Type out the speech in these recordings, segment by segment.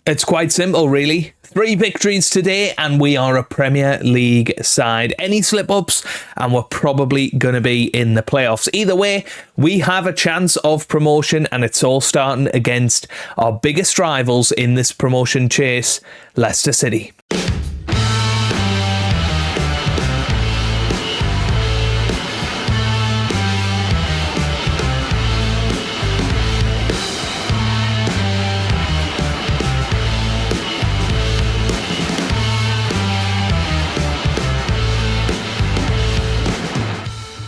It's quite simple, really. 3 victories today, and we are a Premier League side. Any slip-ups, and we're probably going to be in the playoffs. Either way, we have a chance of promotion, and it's all starting against our biggest rivals in this promotion chase, Leicester City.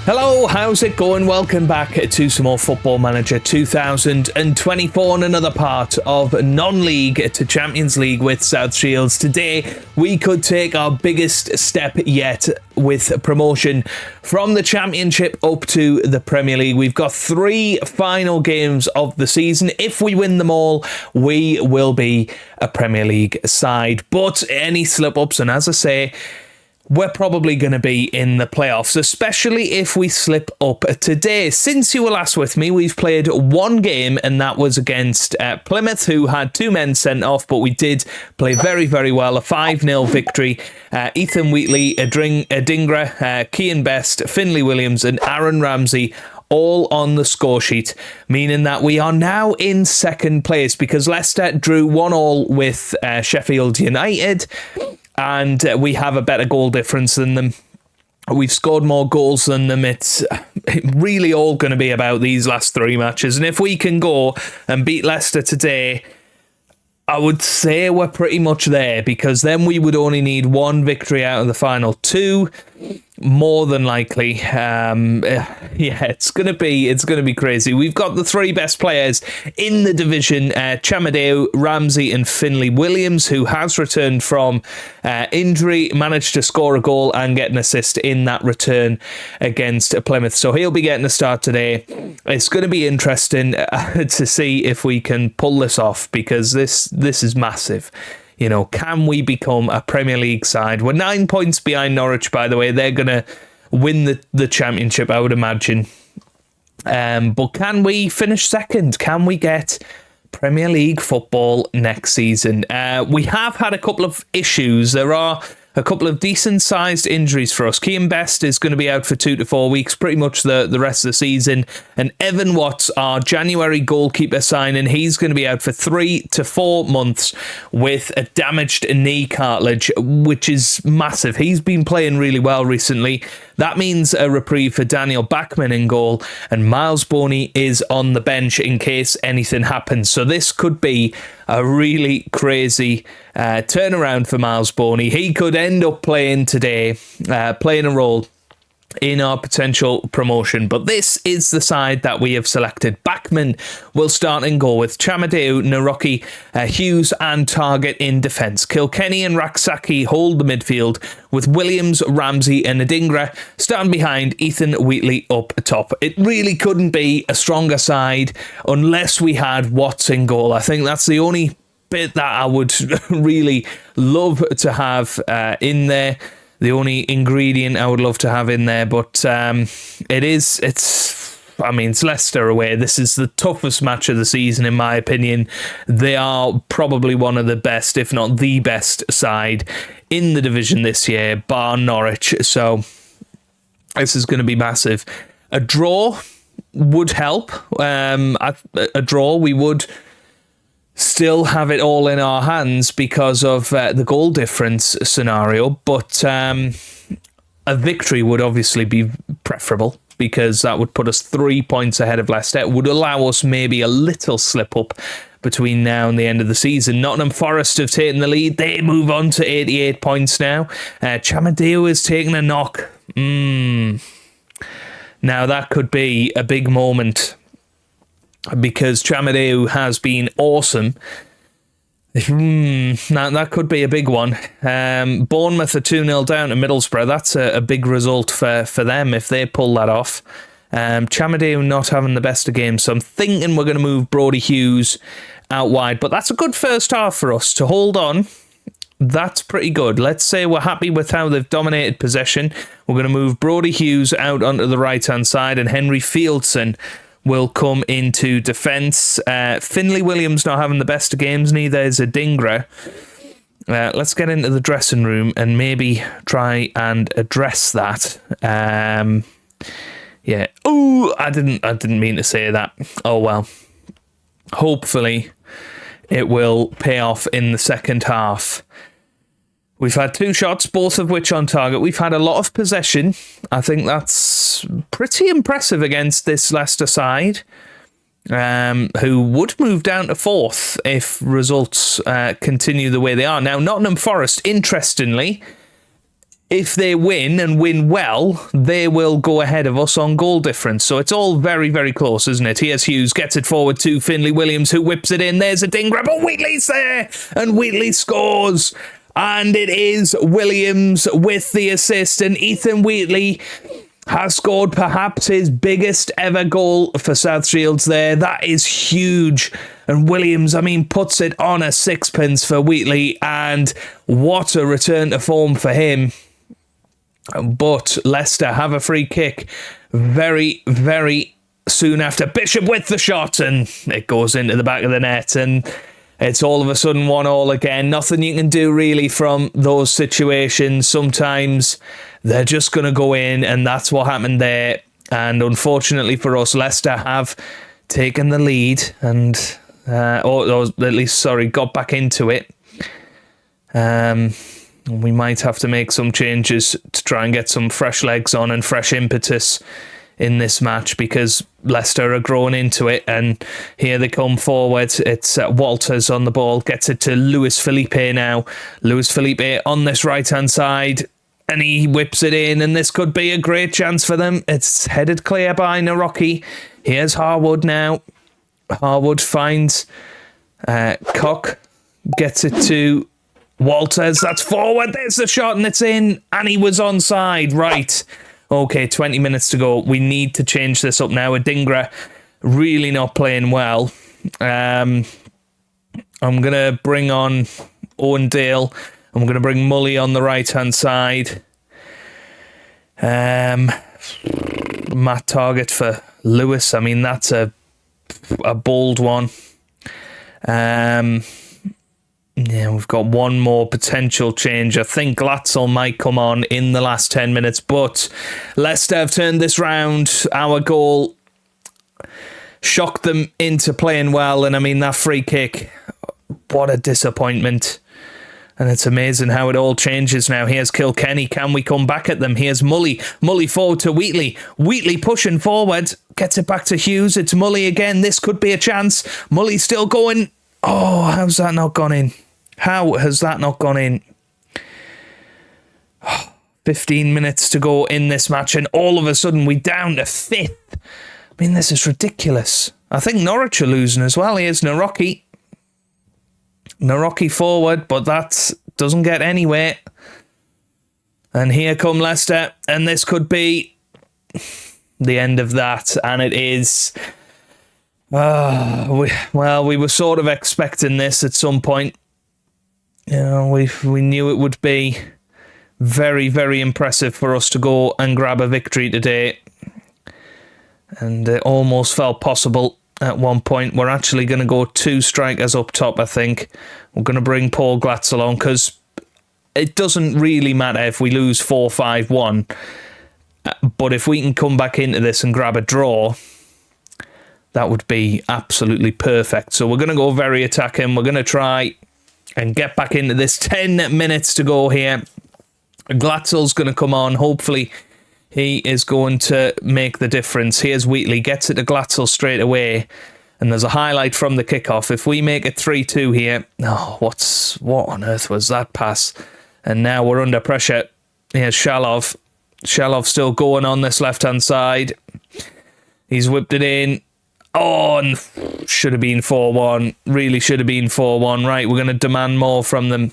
Hello, how's it going? Welcome back to some more Football Manager 2024 and another part of non-league to Champions League with South Shields. Today, we could take our biggest step yet with promotion from the Championship up to the Premier League. We've got 3 final games of the season. If we win them all, we will be a Premier League side. But any slip-ups, and as I say, we're probably going to be in the playoffs, especially if we slip up today. Since you were last with me, we've played 1 game, and that was against Plymouth, who had 2 men sent off, but we did play very, very well. A 5-0 victory. Ethan Wheatley, Adingra, Kean Best, Finlay Williams, and Aaron Ramsey all on the score sheet, meaning that we are now in second place because Leicester drew 1-1 with Sheffield United. And we have a better goal difference than them. We've scored more goals than them. It's really all going to be about these last 3 matches. And if we can go and beat Leicester today, I would say we're pretty much there, because then we would only need 1 victory out of the final 2. More than likely, it's gonna be crazy. We've got the 3 best players in the division: Chamadeu, Ramsey, and Finlay Williams, who has returned from injury, managed to score a goal and get an assist in that return against Plymouth. So he'll be getting a start today. It's going to be interesting to see if we can pull this off, because this is massive. You know, can we become a Premier League side? We're 9 points behind Norwich, by the way. They're going to win the Championship, I would imagine. But can we finish second? Can we get Premier League football next season? We have had a couple of issues. There are a couple of decent-sized injuries for us. Kean Best is going to be out for 2 to 4 weeks, pretty much the rest of the season. And Evan Watts, our January goalkeeper signing, he's going to be out for 3 to 4 months with a damaged knee cartilage, which is massive. He's been playing really well recently. That means a reprieve for Daniel Bachmann in goal, and Miles Boney is on the bench in case anything happens. So this could be a really crazy turnaround for Miles Boney. He could end up playing today, playing a role in our potential promotion. But this is the side that we have selected. Bachmann will start in goal with Chamadeu, Naroki, Hughes and Target in defence. Kilkenny and Raksaki hold the midfield, with Williams, Ramsey and Adingra starting behind Ethan Wheatley up top. It really couldn't be a stronger side unless we had Watts in goal. I think that's the only bit that I would really love to have in there. The only ingredient I would love to have in there, but it's Leicester away. This is the toughest match of the season, in my opinion. They are probably one of the best, if not the best side in the division this year, bar Norwich. So this is going to be massive. A draw would help. A draw, we would still have it all in our hands because of the goal difference scenario, but a victory would obviously be preferable, because that would put us 3 points ahead of Leicester. It would allow us maybe a little slip up between now and the end of the season. Nottingham Forest have taken the lead. They move on to 88 points now. Chamadeu is taking a knock. Now that could be a big moment, because Chamadeu has been awesome. That could be a big one. Bournemouth are 2-0 down to Middlesbrough. That's a big result for them if they pull that off. Chamadeu not having the best of games, so I'm thinking we're going to move Brodie Hughes out wide. But that's a good first half for us to hold on. That's pretty good. Let's say we're happy with how they've dominated possession. We're going to move Brodie Hughes out onto the right-hand side, and Henry Fieldson will come into defence. Finlay Williams not having the best of games, neither is Adingra. Let's get into the dressing room and maybe try and address that. Yeah. Oh, I didn't mean to say that. Oh well. Hopefully it will pay off in the second half. We've had 2 shots, both of which on target. We've had a lot of possession. I think that's pretty impressive against this Leicester side, who would move down to 4th if results continue the way they are. Now, Nottingham Forest, interestingly, if they win and win well, they will go ahead of us on goal difference. So it's all very, very close, isn't it? Here's Hughes, gets it forward to Finlay Williams, who whips it in. There's a Adingra, but Wheatley's there, and Wheatley scores. And it is Williams with the assist, and Ethan Wheatley has scored perhaps his biggest ever goal for South Shields there. That is huge. And Williams, puts it on a sixpence for Wheatley, and what a return to form for him. But Leicester have a free kick very, very soon after. Bishop with the shot, and it goes into the back of the net, and it's all of a sudden 1-1 again. Nothing you can do really from those situations. Sometimes they're just going to go in, and that's what happened there. And unfortunately for us, Leicester have taken the lead and, or at least, got back into it. We might have to make some changes to try and get some fresh legs on and fresh impetus in this match, because Leicester are growing into it, and here they come forward. It's Walters on the ball, gets it to Luis Felipe now. Luis Felipe on this right-hand side, and he whips it in, and this could be a great chance for them. It's headed clear by Naroki. Here's Harwood now. Harwood finds Cock, gets it to Walters. That's forward. There's the shot, and it's in, and he was onside. Right. Okay, 20 minutes to go. We need to change this up now. Adingra really not playing well. I'm going to bring on Owen Dale. I'm going to bring Mully on the right-hand side. Matt Target for Lewis. That's a bold one. Yeah, we've got one more potential change. I think Glatzel might come on in the last 10 minutes, but Leicester have turned this round. Our goal shocked them into playing well, and that free kick, what a disappointment. And it's amazing how it all changes now. Here's Kilkenny. Can we come back at them? Here's Mully. Mully forward to Wheatley. Wheatley pushing forward. Gets it back to Hughes. It's Mully again. This could be a chance. Mully still going. Oh, how's that not gone in? How has that not gone in? 15 minutes to go in this match, and all of a sudden we're down to 5th. This is ridiculous. I think Norwich are losing as well. Here's Naroki. Naroki forward, but that doesn't get anywhere. And here come Leicester, and this could be the end of that, and it is. We were sort of expecting this at some point. We knew it would be very, very impressive for us to go and grab a victory today. And it almost felt possible at one point. We're actually going to go 2 strikers up top, I think. We're going to bring Paul Glatzel on, because it doesn't really matter if we lose 4-5-1. But if we can come back into this and grab a draw, that would be absolutely perfect. So we're going to go very attacking. We're going to try and get back into this. 10 minutes to go here. Glatzel's going to come on. Hopefully he is going to make the difference. Here's Wheatley. Gets it to Glatzel straight away. And there's a highlight from the kickoff. If we make it 3-2 here. Oh, what on earth was that pass? And now we're under pressure. Here's Shalov. Shalov still going on this left-hand side. He's whipped it in. Oh, and should have been 4-1. Really should have been 4-1. Right, we're going to demand more from them.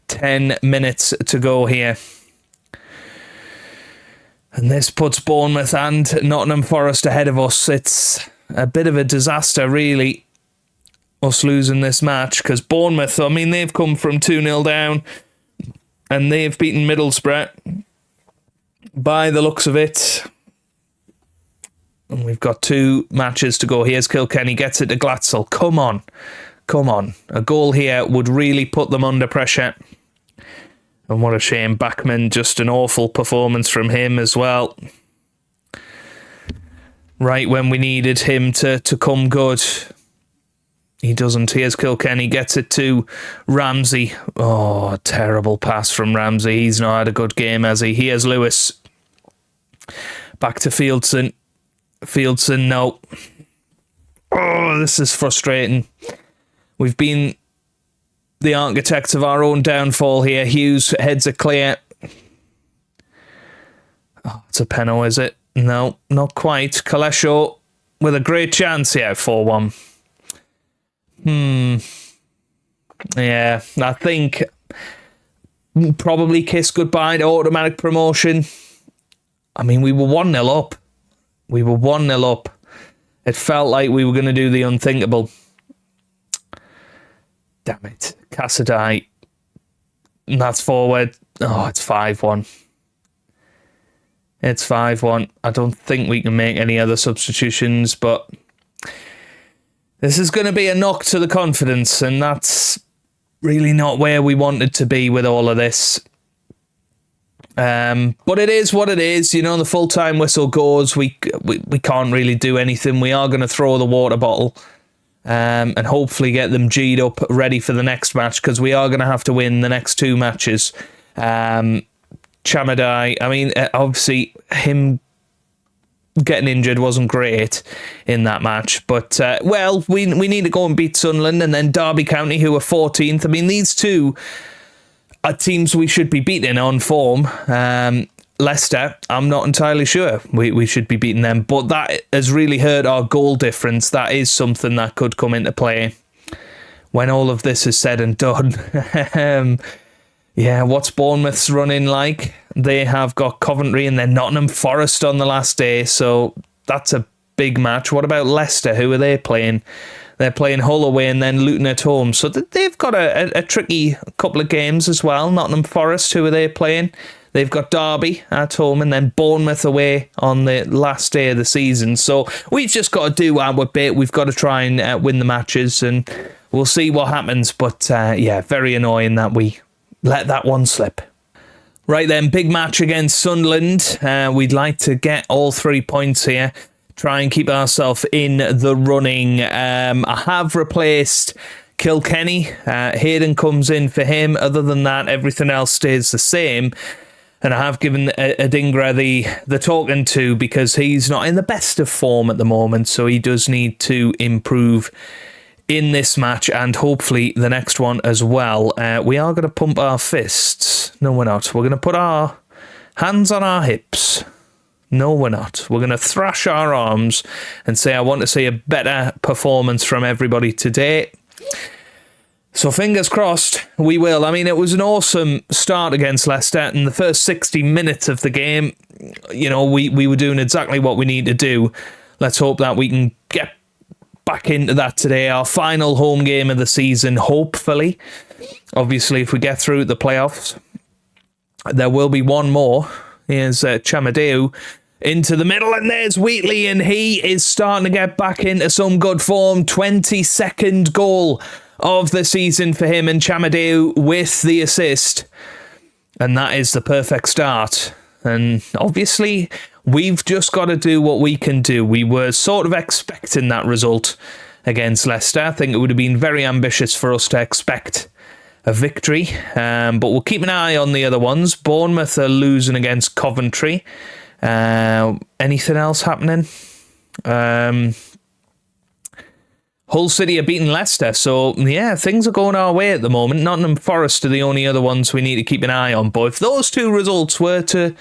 10 minutes to go here. And this puts Bournemouth and Nottingham Forest ahead of us. It's a bit of a disaster, really, us losing this match, because Bournemouth, they've come from 2-0 down, and they've beaten Middlesbrough. By the looks of it, And we've got 2 matches to go. Here's Kilkenny, gets it to Glatzel. Come on. A goal here would really put them under pressure. And what a shame. Bachmann, just an awful performance from him as well. Right when we needed him to come good. He doesn't. Here's Kilkenny, gets it to Ramsey. Oh, terrible pass from Ramsey. He's not had a good game, has he? Here's Lewis. Back to Fieldson. Fieldson, no. Oh, this is frustrating. We've been the architects of our own downfall here. Hughes heads it clear. Oh, it's a penalty, is it? No, not quite. Kalesho with a great chance here, 4-1. Yeah, I think probably kiss goodbye to automatic promotion. I mean, we were 1-0 up. It felt like we were going to do the unthinkable. Damn it. Cassadine. And that's forward. Oh, it's 5-1. It's 5-1. I don't think we can make any other substitutions, but this is going to be a knock to the confidence, and that's really not where we wanted to be with all of this. But it is what it is. You know, the full-time whistle goes. We can't really do anything. We are going to throw the water bottle and hopefully get them G'd up, ready for the next match, because we are going to have to win the next 2 matches. Chamadai, I mean, obviously, him getting injured wasn't great in that match, but we need to go and beat Sunderland, and then Derby County, who are 14th. I mean, these two are teams we should be beating on form. Leicester, I'm not entirely sure we should be beating them, but that has really hurt our goal difference. That is something that could come into play when all of this is said and done. Yeah, what's Bournemouth's running like? They have got Coventry and then Nottingham Forest on the last day, so that's a big match. What about Leicester? Who are they playing? They're playing Hull away and then Luton at home, so they've got a tricky couple of games as well. Nottingham Forest, who are they playing? They've got Derby at home and then Bournemouth away on the last day of the season. So we've just got to do our bit. We've got to try and win the matches, and we'll see what happens. But yeah, very annoying that we let that one slip. Right then, big match against Sunderland. We'd like to get all 3 points here. Try and keep ourselves in the running. I have replaced Kilkenny. Hayden comes in for him. Other than that, everything else stays the same. And I have given Adingra the talking to, because he's not in the best of form at the moment, so he does need to improve in this match and hopefully the next one as well. We are going to pump our fists. No, we're not. We're going to put our hands on our hips. No, we're not. We're going to thrash our arms and say, I want to see a better performance from everybody today. So fingers crossed, we will. I mean, it was an awesome start against Leicester. In the first 60 minutes of the game, you know, we were doing exactly what we need to do. Let's hope that we can get back into that today. Our final home game of the season, hopefully. Obviously, if we get through the playoffs, there will be one more. Here's Chamadeu into the middle, and there's Wheatley, and he is starting to get back into some good form. 22nd goal of the season for him, and Chamadeu with the assist, and that is the perfect start. And obviously we've just got to do what we can do. We were sort of expecting that result against Leicester. I think it would have been very ambitious for us to expect a victory, but we'll keep an eye on the other ones. Bournemouth are losing against Coventry. Anything else happening? Hull City are beating Leicester, so yeah, things are going our way at the moment. Nottingham Forest are the only other ones we need to keep an eye on, but if those 2 results were to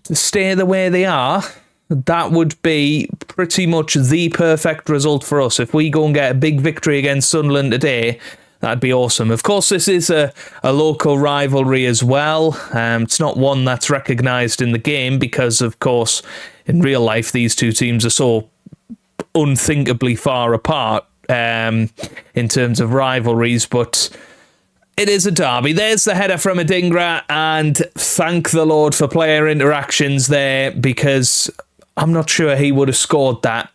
stay the way they are, that would be pretty much the perfect result for us. If we go and get a big victory against Sunderland today, that'd be awesome. Of course, this is a local rivalry as well. It's not one that's recognised in the game because, of course, in real life, these 2 teams are so unthinkably far apart in terms of rivalries, but it is a derby. There's the header from Adingra, and thank the Lord for player interactions there, because I'm not sure he would have scored that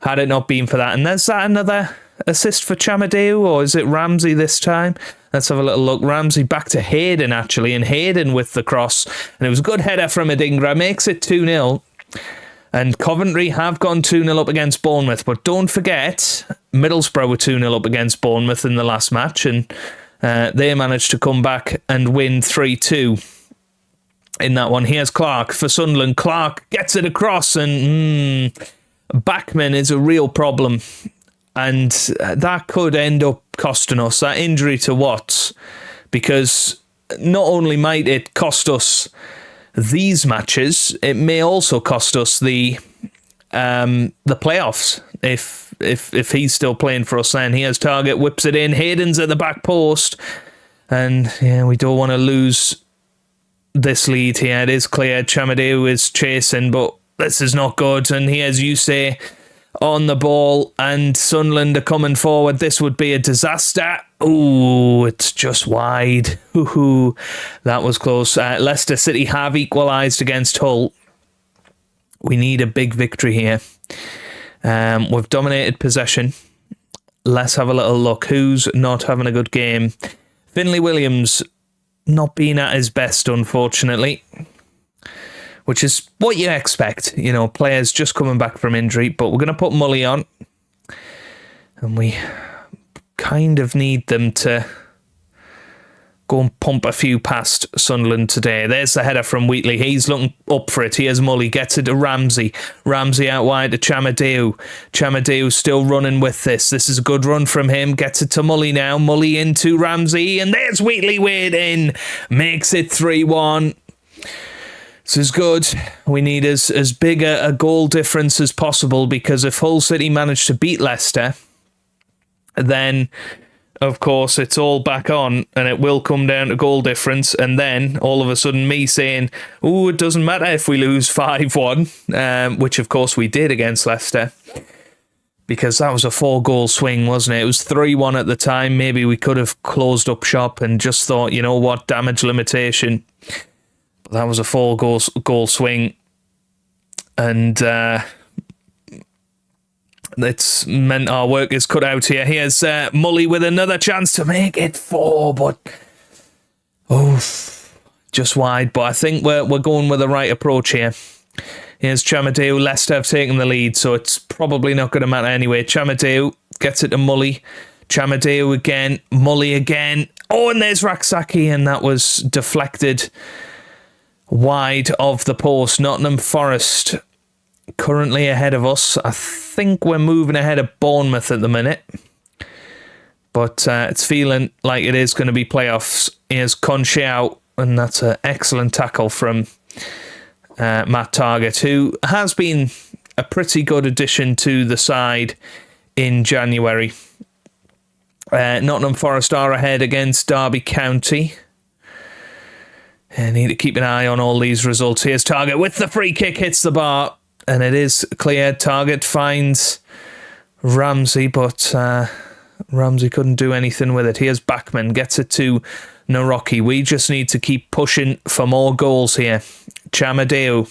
had it not been for that. And there's that another assist for Chamadeu, or is it Ramsey this time? Let's have a little look. Ramsey back to Hayden, actually, and Hayden with the cross. And it was a good header from Adingra, makes it 2-0. And Coventry have gone 2-0 up against Bournemouth. But don't forget, Middlesbrough were 2-0 up against Bournemouth in the last match, and they managed to come back and win 3-2 in that one. Here's Clark for Sunderland. Clark gets it across, and Backman is a real problem. And that could end up costing us, that injury to Watts, because not only might it cost us these matches, it may also cost us the playoffs if he's still playing for us. Then here's Target, whips it in. Hayden's at the back post, and yeah, we don't want to lose this lead here. It is clear Chamadeu is chasing, but this is not good. And here's Yusei on the ball, and Sunderland are coming forward. This would be a disaster. Ooh, it's just wide. Ooh, that was close. Leicester City have equalised against Hull. We need a big victory here. We've dominated possession. Let's have a little look. Who's not having a good game? Finlay Williams not being at his best, unfortunately, which is what you expect, you know, players just coming back from injury. But we're going to put Mully on, and we kind of need them to go and pump a few past Sunderland today. There's the header from Wheatley. He's looking up for it. Here's Mully, gets it to Ramsey. Ramsey out wide to Chamadeu. Chamadeu still running with this. This is a good run from him. Gets it to Mully now. Mully into Ramsey, and there's Wheatley waiting. Makes it 3-1. This is good. We need as big a goal difference as possible, because if Hull City manage to beat Leicester, then of course it's all back on, and it will come down to goal difference. And then all of a sudden me saying, oh, it doesn't matter if we lose 5-1, which of course we did against Leicester, because that was a 4-goal swing, wasn't it? It was 3-1 at the time. Maybe we could have closed up shop and just thought, you know what, damage limitation. But that was a 4-goal swing, and it's meant our work is cut out here. Here's Mully with another chance to make it 4, but just wide. But I think we're going with the right approach here. Here's Chamadeu. Leicester have taken the lead, so it's probably not going to matter anyway. Chamadeu gets it to Mully. Chamadeu again. Mully again. Oh, and there's Raksaki, and that was deflected wide of the post. Nottingham Forest currently ahead of us. I think we're moving ahead of Bournemouth at the minute, but it's feeling like it is going to be playoffs. Here's Conche out, and that's an excellent tackle from Matt Targett, who has been a pretty good addition to the side in January. Nottingham Forest are ahead against Derby County. I need to keep an eye on all these results. Here's Targett with the free kick, hits the bar, and it is clear. Targett finds Ramsey, but Ramsey couldn't do anything with it. Here's Backman, gets it to Naroki. We just need to keep pushing for more goals here. Chamadeu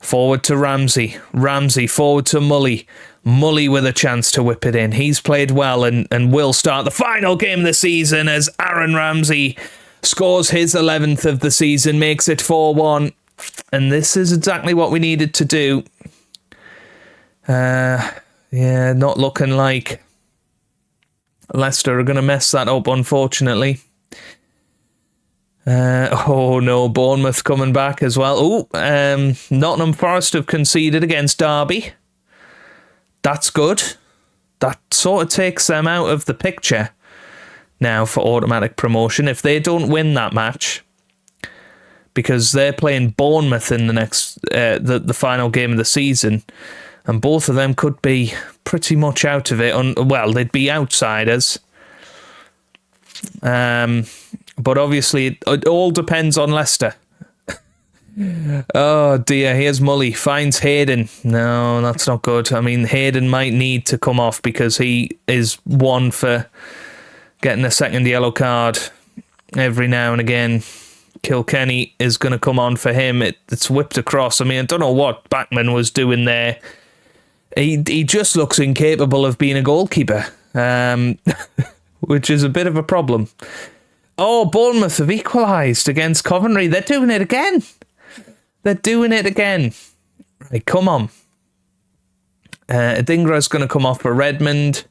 forward to Ramsey. Ramsey forward to Mully. Mully with a chance to whip it in. He's played well and will start the final game of the season as Aaron Ramsey scores his 11th of the season, makes it 4-1. And this is exactly what we needed to do. Not looking like Leicester are going to mess that up, unfortunately. Oh no, Bournemouth coming back as well. Nottingham Forest have conceded against Derby. That's good. That sort of takes them out of the picture now for automatic promotion if they don't win that match, because they're playing Bournemouth in the next the final game of the season, and both of them could be pretty much out of it. Well, they'd be outsiders. But obviously it all depends on Leicester. Oh dear, here's Mully, finds Hayden. No, that's not good. I mean, Hayden might need to come off because he is one for getting a second yellow card every now and again. Kilkenny is going to come on for him. It's whipped across. I mean, I don't know what Bachmann was doing there. He just looks incapable of being a goalkeeper, which is a bit of a problem. Oh, Bournemouth have equalised against Coventry. They're doing it again. Right, come on. Adingra's going to come off for Redmond.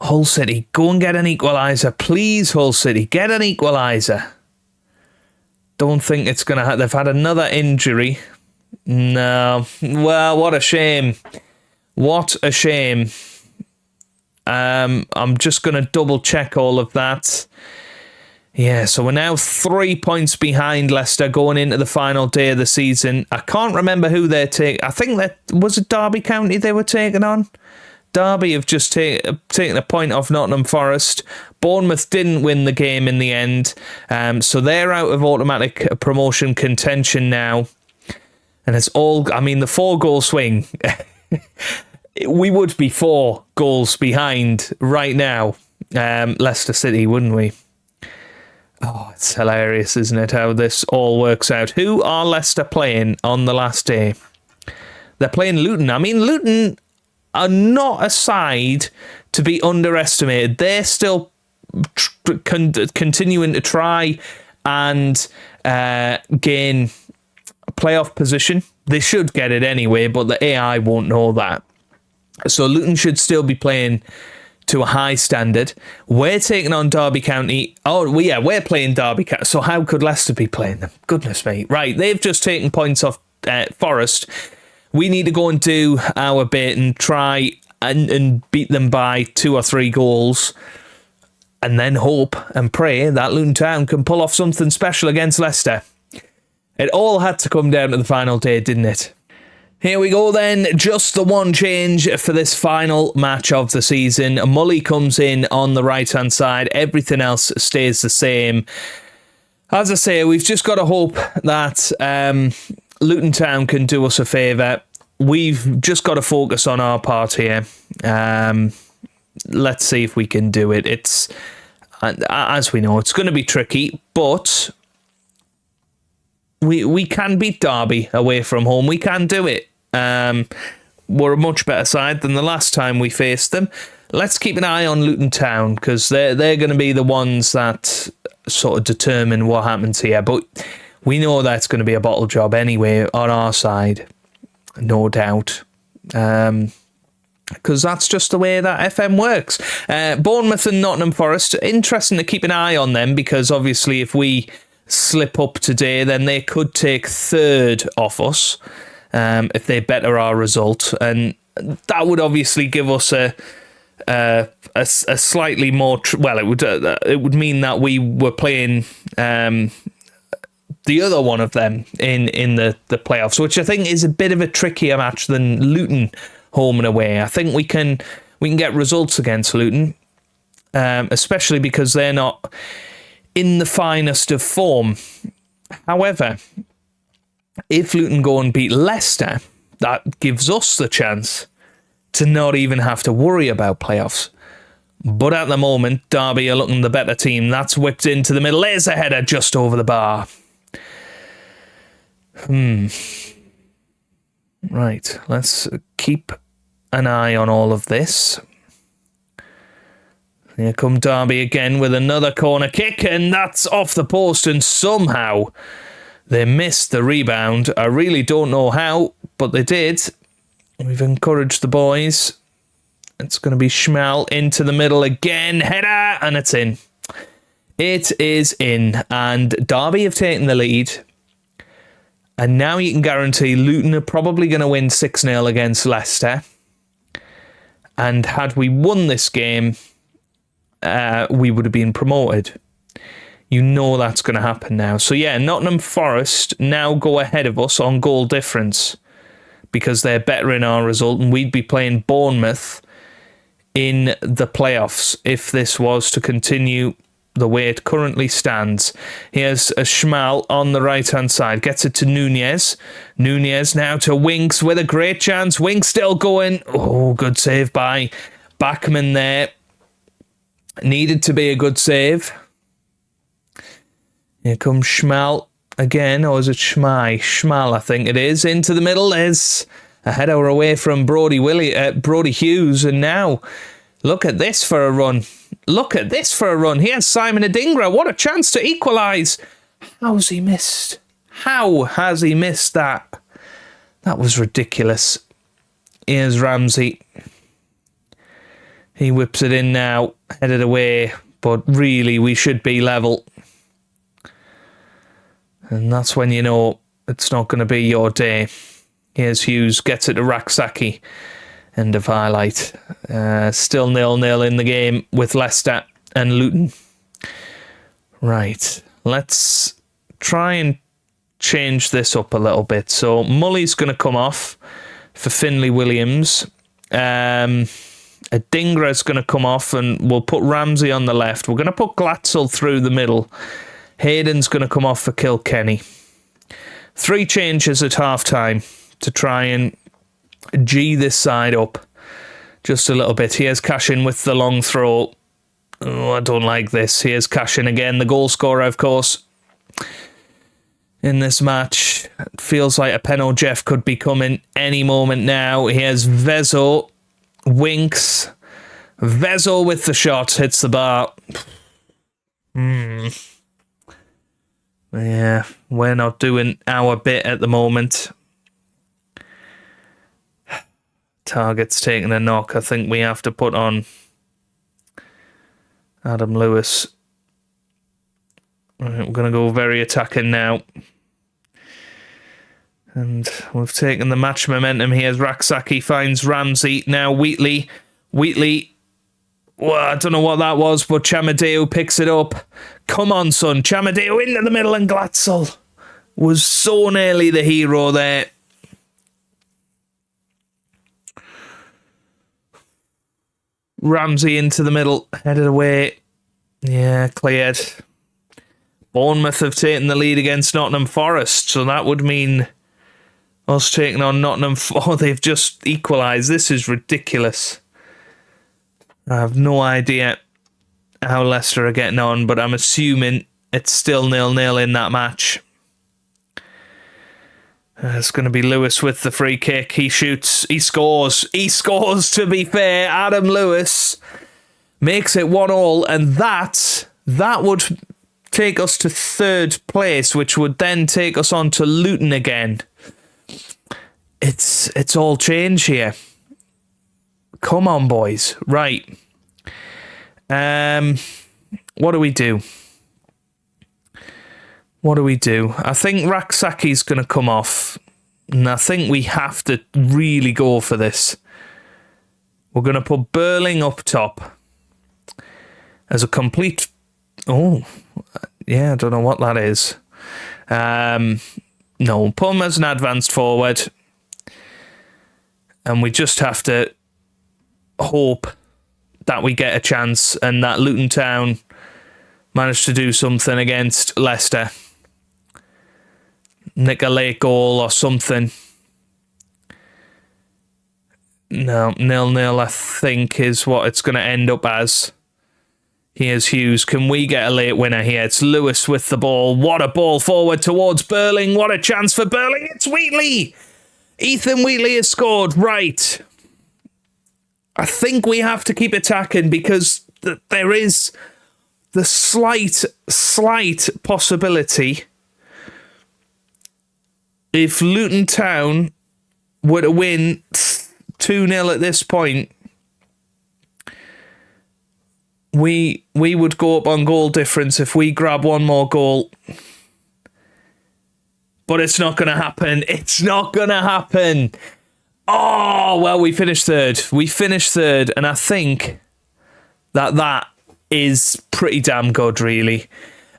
Hull City, go and get an equaliser. Please, Hull City, get an equaliser. Don't think it's going to happen. They've had another injury. No. Well, what a shame. What a shame. I'm just going to double check all of that. Yeah, so we're now 3 points behind Leicester going into the final day of the season. I can't remember who they're taking. I think was it Derby County they were taking on? Derby have just taken a point off Nottingham Forest. Bournemouth didn't win the game in the end, so they're out of automatic promotion contention now. And it's all, I mean, the 4-goal swing. We would be 4 goals behind right now, Leicester City, wouldn't we? Oh, it's hilarious, isn't it, how this all works out. Who are Leicester playing on the last day? They're playing Luton. I mean, Luton are not a side to be underestimated. They're still continuing to try and gain a playoff position. They should get it anyway, but the AI won't know that. So Luton should still be playing to a high standard. We're taking on Derby County. Oh, yeah, we're playing Derby County. So how could Leicester be playing them? Goodness me. Right, they've just taken points off Forest. We need to go and do our bit and try and beat them by 2 or 3 goals, and then hope and pray that Luton Town can pull off something special against Leicester. It all had to come down to the final day, didn't it? Here we go then, just the one change for this final match of the season. Mully comes in on the right-hand side. Everything else stays the same. As I say, we've just got to hope that Luton Town can do us a favour. We've just got to focus on our part here. Let's see if we can do it. It's, as we know, it's going to be tricky, but we can beat Derby away from home. We can do it. We're a much better side than the last time we faced them. Let's keep an eye on Luton Town, because they're going to be the ones that sort of determine what happens here. But we know that's going to be a bottle job anyway on our side, no doubt. Because that's just the way that FM works. Bournemouth and Nottingham Forest, interesting to keep an eye on them, because obviously if we slip up today, then they could take 3rd off us if they better our result, and that would obviously give us a slightly more it would mean that we were playing the other one of them in the playoffs, which I think is a bit of a trickier match than Luton home and away. I think we can get results against Luton, especially because they're not in the finest of form. However, if Luton go and beat Leicester, that gives us the chance to not even have to worry about playoffs. But at the moment, Derby are looking the better team. That's whipped into the middle. There's a header just over the bar. Right, let's keep an eye on all of this. Here come Derby again with another corner kick, and that's off the post, and somehow they missed the rebound. I really don't know how, but they did. We've encouraged the boys. It's going to be Schmal into the middle again. Header, and it's in. It is in, and Derby have taken the lead. And now you can guarantee Luton are probably going to win 6-0 against Leicester. And had we won this game, we would have been promoted. You know that's going to happen now. So yeah, Nottingham Forest now go ahead of us on goal difference, because they're better in our result, and we'd be playing Bournemouth in the playoffs if this was to continue the way it currently stands. Here's a Schmal on the right-hand side. Gets it to Nunez. Nunez now to Winks with a great chance. Winks still going. Oh, good save by Bachmann there. Needed to be a good save. Here comes Schmal again, or is it Schmai? Schmal, I think it is. Into the middle. There's a header away from Brody Hughes, and now look at this for a run. Look at this for a run. Here's Simon Adingra. What a chance to equalise. How's he missed? How has he missed that? That was ridiculous. Here's Ramsey. He whips it in now, headed away, but really we should be level. And that's when you know it's not going to be your day. Here's Hughes, gets it to Raksaki. End of highlight. Still 0-0 in the game with Leicester and Luton. Right, let's try and change this up a little bit. So Mully's going to come off for Finlay Williams. Adingra's going to come off and we'll put Ramsey on the left. We're going to put Glatzel through the middle. Hayden's going to come off for Kilkenny. 3 changes at half-time to try and G this side up just a little bit. Here's Cashin with the long throw. Oh, I don't like this. Here's Cashin again, the goal scorer, of course, in this match. It feels like a Penno Jeff could be coming any moment now. Here's Vezo. Winks. Vezo with the shot. Hits the bar. Yeah, we're not doing our bit at the moment. Target's taking a knock. I think we have to put on Adam Lewis. Right, we're going to go very attacking now. And we've taken the match momentum here as Raksaki finds Ramsey. Now Wheatley. Well, I don't know what that was, but Chamadeu picks it up. Come on, son. Chamadeu into the middle, and Glatzel was so nearly the hero there. Ramsey into the middle, headed away. Yeah, cleared. Bournemouth have taken the lead against Nottingham Forest, so that would mean us taking on Nottingham Forest. Oh, they've just equalised. This is ridiculous. I have no idea how Leicester are getting on, but I'm assuming it's still 0-0 in that match. It's going to be Lewis with the free kick. He shoots. He scores. He scores, to be fair. Adam Lewis makes it 1-1, and that would take us to 3rd place, which would then take us on to Luton again. It's all change here. Come on, boys. Right. What do we do? I think Raksaki's going to come off. And I think we have to really go for this. We're going to put Burling up top as a complete... Oh, yeah, I don't know what that is. No, put him as an advanced forward. And we just have to hope that we get a chance and that Luton Town manage to do something against Leicester. Nick a late goal or something. No, 0-0 I think is what it's going to end up as. Here's Hughes. Can we get a late winner here? It's Lewis with the ball. What a ball forward towards Burling. What a chance for Burling. It's Wheatley. Ethan Wheatley has scored. Right. I think we have to keep attacking because there is the slight possibility if Luton Town were to win 2-0 at this point, we would go up on goal difference if we grab one more goal. But it's not going to happen. It's not going to happen. Oh, well, we finished third. And I think that is pretty damn good, really.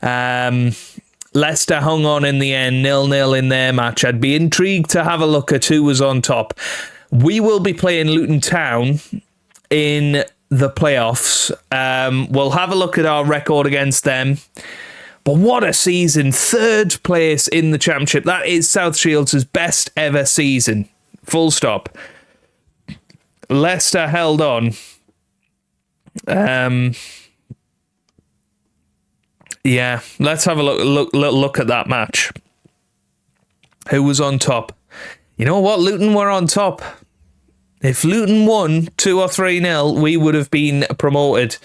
Leicester hung on in the end, 0-0 in their match. I'd be intrigued to have a look at who was on top. We will be playing Luton Town in the playoffs. We'll have a look at our record against them. But what a season. 3rd place in the Championship. That is South Shields' best ever season. Full stop. Leicester held on. Yeah, let's have a look at that match. Who was on top? You know what? Luton were on top. If Luton won 2 or 3-0, we would have been promoted.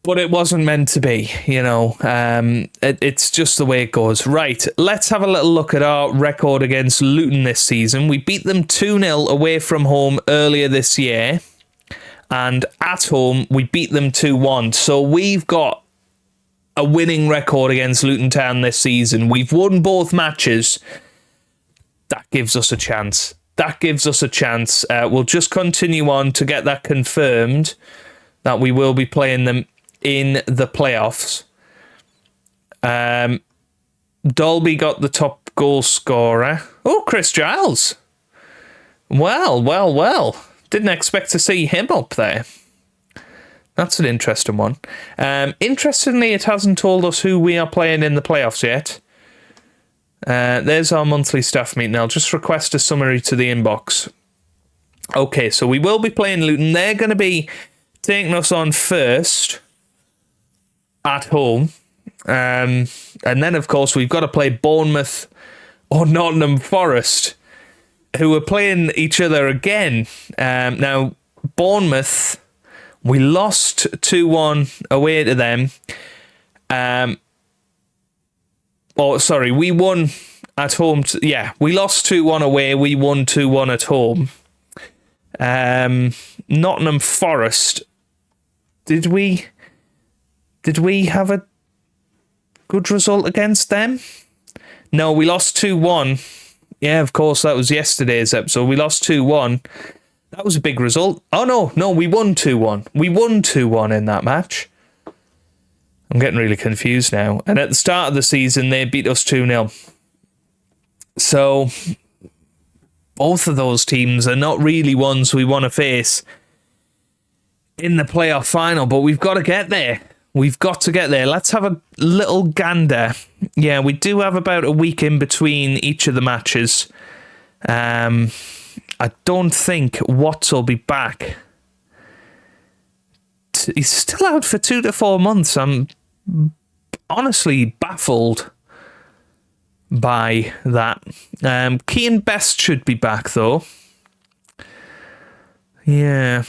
But it wasn't meant to be, you know. It's just the way it goes. Right, let's have a little look at our record against Luton this season. We beat them 2-0 away from home earlier this year. And at home, we beat them 2-1. So we've got a winning record against Luton Town this season. We've won both matches. That gives us a chance. We'll just continue on to get that confirmed, that we will be playing them in the playoffs. Dolby got the top goal scorer. Oh, Chris Giles. Well. Didn't expect to see him up there. That's an interesting one. Interestingly, it hasn't told us who we are playing in the playoffs yet. There's our monthly staff meeting. I'll just request a summary to the inbox. Okay, so we will be playing Luton. They're going to be taking us on first at home. And then, of course, we've got to play Bournemouth or Nottingham Forest, who are playing each other again. Now, Bournemouth, we lost 2-1 away to them. We won at home. We lost 2-1 away. We won 2-1 at home. Nottingham Forest, did we have a good result against them? No, we lost 2-1. Yeah, of course, that was yesterday's episode. We lost 2-1. That was a big result. Oh, no, we won 2-1. We won 2-1 in that match. I'm getting really confused now. And at the start of the season, they beat us 2-0. So, both of those teams are not really ones we want to face in the playoff final, but we've got to get there. Let's have a little gander. Yeah, we do have about a week in between each of the matches. I don't think Watts will be back. He's still out for 2 to 4 months. I'm honestly baffled by that. Keane Best should be back, though. Yeah.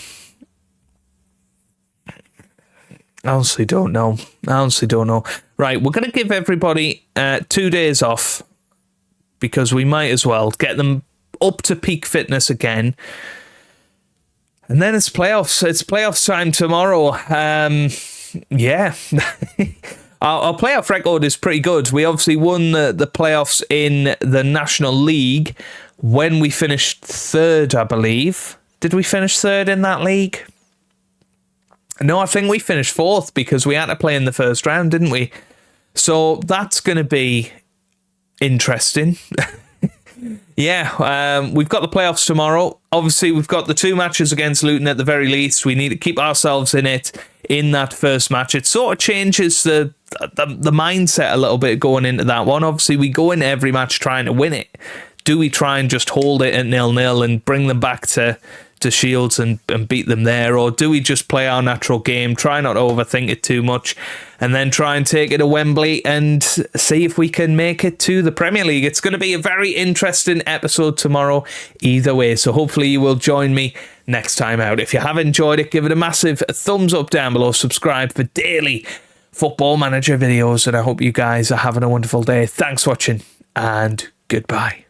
I honestly don't know. Right, we're going to give everybody 2 days off because we might as well get them up to peak fitness again. And then it's playoffs. It's playoffs time tomorrow. Yeah. Our playoff record is pretty good. We obviously won the playoffs in the National League when we finished third, I believe. Did we finish third in that league? No, I think we finished fourth because we had to play in the first round, didn't we? So that's going to be interesting. Yeah, we've got the playoffs tomorrow. Obviously, we've got the 2 matches against Luton at the very least. We need to keep ourselves in it in that first match. It sort of changes the mindset a little bit going into that one. Obviously, we go into every match trying to win it. Do we try and just hold it at 0-0 and bring them back to Shields and beat them there, or do we just play our natural game, try not to overthink it too much, and then try and take it to Wembley and see if we can make it to the Premier League? It's going to be a very interesting episode tomorrow either way, so hopefully you will join me next time out. If you have enjoyed it, give it a massive thumbs up down below, subscribe for daily Football Manager videos, and I hope you guys are having a wonderful day. Thanks for watching, and goodbye.